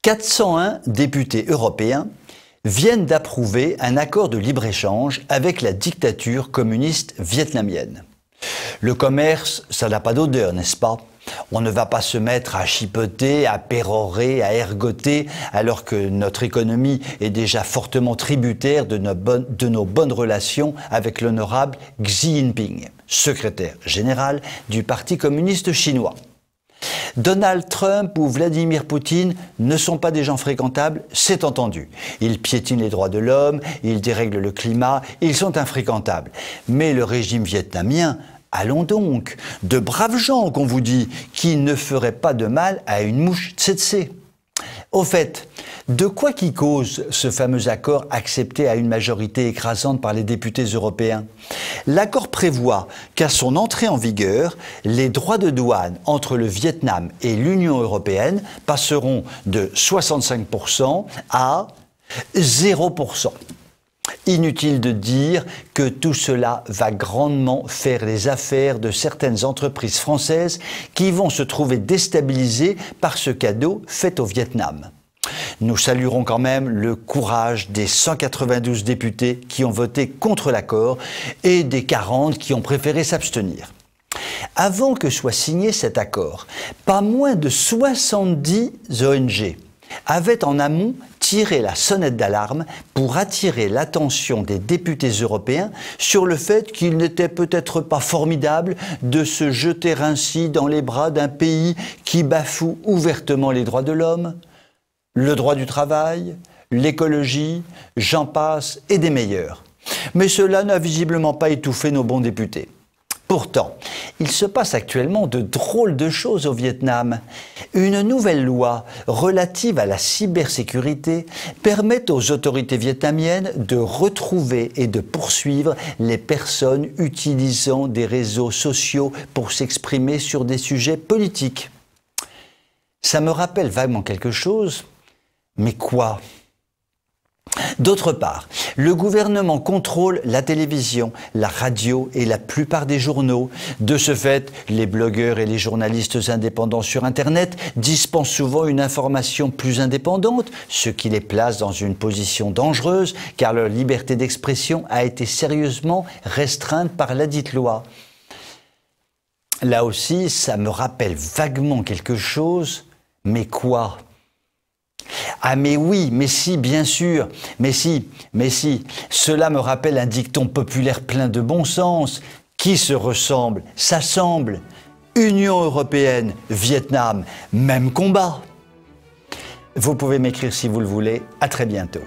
401 députés européens viennent d'approuver un accord de libre-échange avec la dictature communiste vietnamienne. Le commerce, ça n'a pas d'odeur, n'est-ce pas? On ne va pas se mettre à chipoter, à pérorer, à ergoter, alors que notre économie est déjà fortement tributaire de nos bonnes relations avec l'honorable Xi Jinping, secrétaire général du Parti communiste chinois. Donald Trump ou Vladimir Poutine ne sont pas des gens fréquentables, c'est entendu. Ils piétinent les droits de l'homme, ils dérèglent le climat, ils sont infréquentables. Mais le régime vietnamien, allons donc, de braves gens qu'on vous dit, qui ne feraient pas de mal à une mouche tsetse. Au fait, de quoi qui cause ce fameux accord accepté à une majorité écrasante par les députés européens? L'accord prévoit qu'à son entrée en vigueur, les droits de douane entre le Vietnam et l'Union européenne passeront de 65% à 0%. Inutile de dire que tout cela va grandement faire les affaires de certaines entreprises françaises qui vont se trouver déstabilisées par ce cadeau fait au Vietnam. Nous saluerons quand même le courage des 192 députés qui ont voté contre l'accord et des 40 qui ont préféré s'abstenir. Avant que soit signé cet accord, pas moins de 70 ONG avaient en amont tiré la sonnette d'alarme pour attirer l'attention des députés européens sur le fait qu'il n'était peut-être pas formidable de se jeter ainsi dans les bras d'un pays qui bafoue ouvertement les droits de l'homme, le droit du travail, l'écologie, j'en passe et des meilleurs. Mais cela n'a visiblement pas étouffé nos bons députés. Pourtant, il se passe actuellement de drôles de choses au Vietnam. Une nouvelle loi relative à la cybersécurité permet aux autorités vietnamiennes de retrouver et de poursuivre les personnes utilisant des réseaux sociaux pour s'exprimer sur des sujets politiques. Ça me rappelle vaguement quelque chose, mais quoi ? D'autre part, le gouvernement contrôle la télévision, la radio et la plupart des journaux. De ce fait, les blogueurs et les journalistes indépendants sur Internet dispensent souvent une information plus indépendante, ce qui les place dans une position dangereuse car leur liberté d'expression a été sérieusement restreinte par ladite loi. Là aussi, ça me rappelle vaguement quelque chose, mais quoi ? Ah mais oui, mais si, bien sûr, mais si, cela me rappelle un dicton populaire plein de bon sens. Qui se ressemble, s'assemble. Union européenne, Vietnam, même combat. Vous pouvez m'écrire si vous le voulez. À très bientôt.